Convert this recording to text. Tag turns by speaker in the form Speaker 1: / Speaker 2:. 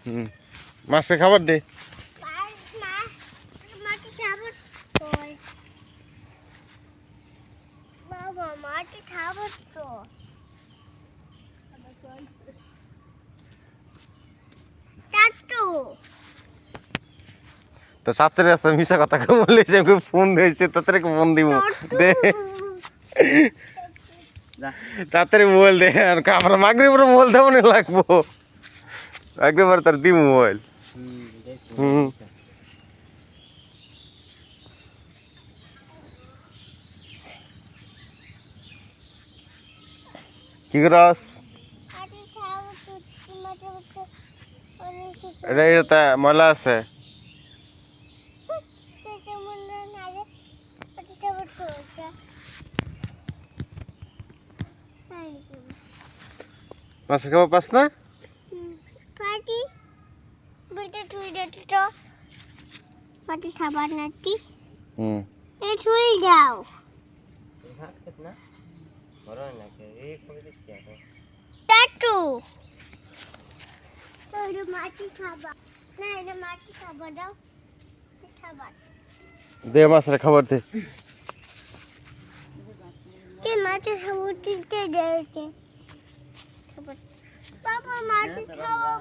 Speaker 1: হুম মাছে খাবার দে।
Speaker 2: বাবা মাটি খাবার তো টাটু
Speaker 1: তো ছাত্রের রাস্তা মিশা কথা বললে যে ফোন দিয়েছে তাড়াতাড়ি ফোন দিব দে তাড়াতাড়ি মোবাইল দে আর আমরা মাগরিবের মোবাইল দেবো না লাগবো একবার তার দিব মোবাইল। হুম কি করস
Speaker 2: মাটি খাবার তো মাটি তো অনেক
Speaker 1: এটা এটা ময়লা আছে।
Speaker 2: সেটা মনে না রে মাটি খাবার তো
Speaker 1: মাছে খাবার পাস না?
Speaker 2: পাটি বেটা তুই দেখি তো মাটি খাবার নাকি
Speaker 1: হুম
Speaker 2: এই ছুঁই দাও টাটু এটা মাটি খাবার না এটা মাটি খাবার দাও খাবার
Speaker 1: দে মাছের খাবার দে।
Speaker 2: কে মাটি খাবার দিতে দেয় বাবা মাটি খাওয়া